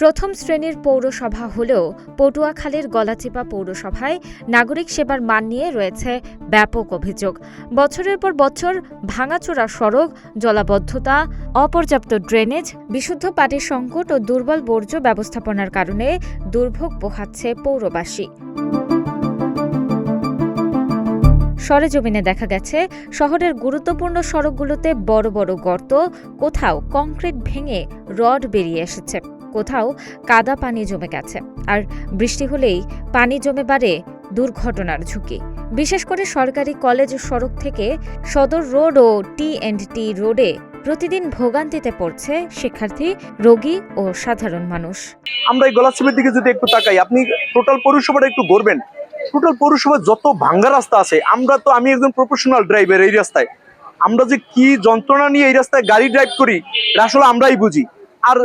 প্রথম শ্রেণীর পৌরসভা হলেও পটুয়াখালীর গলাচিপা পৌরসভায় নাগরিক সেবার মান নিয়ে রয়েছে ব্যাপক অভিযোগ। বছরের পর বছর ভাঙাচোরা সড়ক, জলাবদ্ধতা, অপর্যাপ্ত ড্রেনেজ, বিশুদ্ধ পানির সংকট ও দুর্বল বর্জ্য ব্যবস্থাপনার কারণে দুর্ভোগ পোহাচ্ছে পৌরবাসী। সরেজমিনে দেখা গেছে, শহরের গুরুত্বপূর্ণ সড়কগুলোতে বড় বড় গর্ত, কোথাও কংক্রিট ভেঙে রড বেরিয়ে এসেছে, কোথাও কাদা পানি জমে গেছে। আর বৃষ্টি হলেই পানি জমে বাড়ে দুর্ঘটনার ঝুঁকি। বিশেষ করে সরকারি কলেজ সড়ক থেকে সদর রোড ও টি&টি রোডে প্রতিদিন ভোগান্তিতে পড়ছে শিক্ষার্থী, রোগী ও সাধারণ মানুষ। আমরা এই গলাচিপার দিকে যদি একটু তাকাই, আপনি টোটাল পৌরসভাটা একটু ঘুরবেন, টোটাল পৌরসভার যত ভাঙ্গা রাস্তা আছে, আমি একজন প্রফেশনাল ড্রাইভার। এই রাস্তায় আমরা যে কি যন্ত্রণা নিয়ে এই রাস্তায় গাড়ি ড্রাইভ করি, এটা আসলে আমরাই বুঝি। আর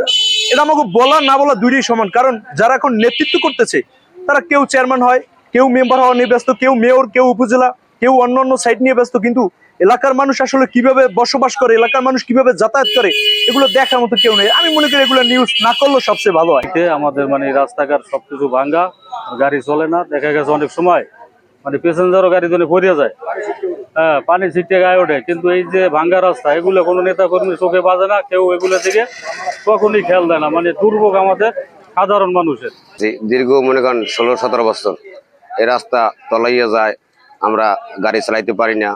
এটা আমাকে বলা না বলা দুইটাই সমান, কারণ যারা এখন নেতৃত্ব করতেছে তারা কেউ চেয়ারম্যান হয়, কেউ মেম্বার হওয়া নিয়ে ব্যস্ত, কেউ মেয়র, কেউ উপজেলা, কেউ অন্য সাইড নিয়ে ব্যস্ত। কিন্তু এলাকার মানুষ আসলে কিভাবে বসবাস করে, এলাকার মানুষ কিভাবে যাতায়াত করে, এগুলো দেখার মতো কেউ নেই। আমি মনে করি এগুলো নিউজ না করলেও সবচেয়ে ভালো হয়। আমাদের রাস্তাঘাট সবকিছু ভাঙ্গা, গাড়ি চলে না। দেখা গেছে অনেক সময় প্যাসেঞ্জারও গাড়ি ধরে পড়িয়া যায়, পানি ছিটে গায়ে ওঠে। কিন্তু এই যে ভাঙ্গা রাস্তা, এগুলো কোনো নেতা কর্মী চোখে বাজে না, কেউ এগুলো থেকে কখনই খেয়াল দেয় না। দুর্ভোগ আমাদের সাধারণ মানুষের। দীর্ঘ মনে করেন 16-17 বছর এই রাস্তা তলাইয়া যায়, আমরা গাড়ি চালাইতে পারি না,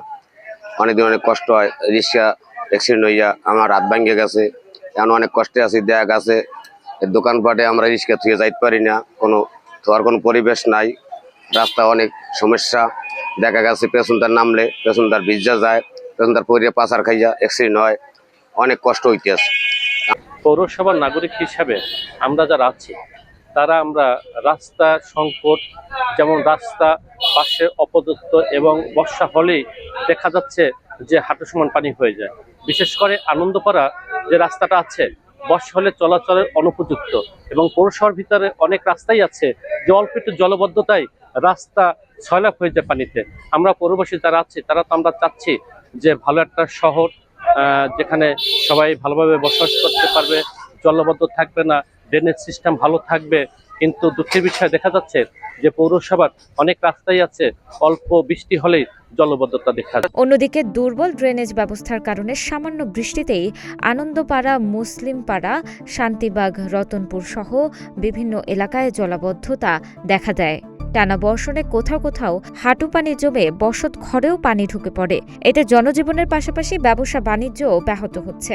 অনেকদিন অনেক কষ্ট হয়। রিক্সা অ্যাক্সিডেন্ট হইয়া আমার হাত ভাঙ্গে গেছে, এখন অনেক কষ্টে আছি। দেখা গেছে দোকানপাটে আমরা রিক্সা থুয়ে যাইতে পারি না, ধোয়ার কোনো পরিবেশ নাই, রাস্তা অনেক সমস্যা। দেখা গেছে পেছনদার নামলে পেছনদার ভিজা যায়, পেছনদার পরিয়ে পাচার খাইয়া অ্যাক্সিডেন্ট হয়, অনেক কষ্ট হইতে আছে। পৌরসভার নাগরিক হিসাবে আমরা যারা আছি তারা আমরা রাস্তা সংকট, যেমন রাস্তা পাশে অপদস্থ এবং বর্ষা হলেই দেখা যাচ্ছে যে হাঁটু সমান পানি হয়ে যায়। বিশেষ করে আনন্দপাড়া যে রাস্তাটা আছে, বর্ষা হলে চলাচলের অনুপযুক্ত, এবং পৌরসভার ভিতরে অনেক রাস্তাই আছে যে অল্প একটু জলবদ্ধতায় রাস্তা ছয়লাভ হয়ে যায় পানিতে। আমরা পৌরবাসী যারা আছি তারা তো আমরা চাচ্ছি যে ভালো একটা শহর, যেখানে সবাই ভালোভাবে বসবাস করতে পারবে, জলবদ্ধ থাকবে না, ড্রেনেজ সিস্টেম ভালো থাকবে। কিন্তু দুঃখের বিষয় দেখা যাচ্ছে যে পৌরসভার অনেক রাস্তাই আছে অল্প বৃষ্টি হলেই জলবদ্ধতা দেখা যায়। অন্যদিকে দুর্বল ড্রেনেজ ব্যবস্থার কারণে সামান্য বৃষ্টিতেই আনন্দপাড়া, মুসলিমপাড়া, শান্তিবাগ, রতনপুর সহ বিভিন্ন এলাকায় জলাবদ্ধতা দেখা দেয়। টানা বর্ষণে কোথাও কোথাও হাঁটু পানি জমে বসত ঘরেও পানি ঢুকে পড়ে। এতে জনজীবনের পাশাপাশি ব্যবসা বাণিজ্যও ব্যাহত হচ্ছে।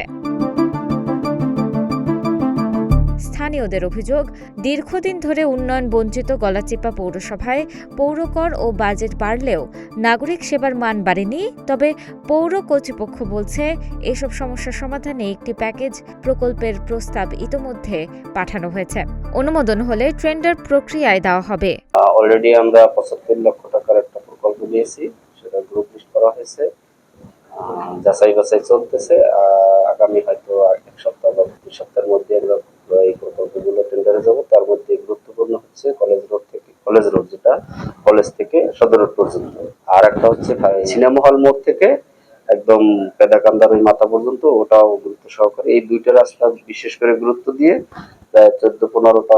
স্থানীয়দের অভিযোগ, দীর্ঘদিন ধরে উন্নয়ন বঞ্চিত গলাচিপা পৌরসভায় পৌরকর ও বাজেট বাড়লেও নাগরিক সেবার মান বাড়েনি। তবে পৌর কর্তৃপক্ষ বলছে, এসব সমস্যার সমাধানে একটি প্যাকেজ প্রকল্পের প্রস্তাব ইতোমধ্যে পাঠানো হয়েছে। অনুমোদন হলে টেন্ডার প্রক্রিয়ায় দেওয়া হবে। অলরেডি আমরা 75 লক্ষ টাকার একটা প্রকল্প দিয়েছি, সেটা গ্রুপ লিস্ট করা হয়েছে, যাচাই বাছাই চলতেছে। আগামী হয়তো 1 সপ্তাহ বা 2 সপ্তাহের মধ্যে আমরা এই প্রকল্পগুলো টেন্ডারে যাবো। তার মধ্যে গুরুত্বপূর্ণ হচ্ছে কলেজ রোড যেটা কলেজ থেকে সদর রোড পর্যন্ত, আর একটা হচ্ছে সিনেমা হল মোড় থেকে একদম পেদাকান্দার ওই মাথা পর্যন্ত, ওটাও গুরুত্ব সহকারে। এই দুইটা রাস্তা বিশেষ করে গুরুত্ব দিয়ে প্রায় 14-15টা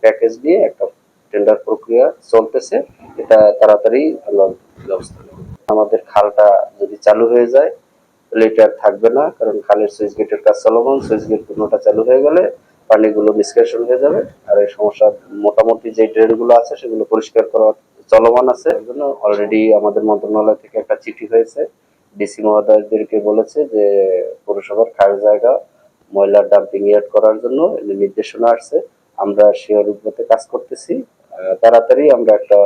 প্যাকেজ নিয়ে একটা টেন্ডার প্রক্রিয়া চলতেছে। এটা তাড়াতাড়ি আমরা ব্যবস্থা নেব। আমাদের খালটা যদি চালু হয়ে যায় তাহলে এটা থাকবে না, কারণ খালের সুইচ গেটের কাজ চলমান। সুইচ গেট পূর্ণটা চালু হয়ে গেলে পানিগুলো নিষ্কাশন হয়ে যাবে। আর এই সমস্যা মোটামুটি যে ড্রেনগুলো আছে সেগুলো পরিষ্কার করা চলমান আছে। এর জন্য অলরেডি আমাদের মন্ত্রণালয় থেকে একটা চিঠি হয়েছে, ডিসি মহোদয়দেরকে বলেছে যে পৌরসভার খালের জায়গা ময়লা ডাম্পিং ইয়ার্ড করার জন্য নির্দেশনা আসছে। আমরা সেই অনুপাতে কাজ করতেছি, তাড়াতাড়ি আমরা একটা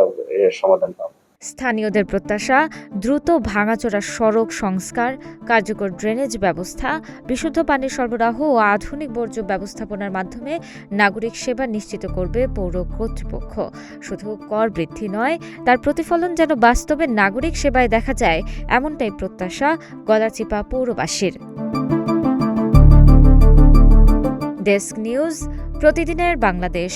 সমাধান পাবো। স্থানীয়দের প্রত্যাশা, দ্রুত ভাঙাচোরা সড়ক সংস্কার, কার্যকর ড্রেনেজ ব্যবস্থা, বিশুদ্ধ পানির সরবরাহ ও আধুনিক বর্জ্য ব্যবস্থাপনার মাধ্যমে নাগরিক সেবা নিশ্চিত করবে পৌর কর্তৃপক্ষ। শুধু কর বৃদ্ধি নয়, তার প্রতিফলন যেন বাস্তবে নাগরিক সেবায় দেখা যায়, এমনটাই প্রত্যাশা গলাচিপা পৌরবাসীর। ডেস্ক নিউজ, প্রতিদিনের বাংলাদেশ।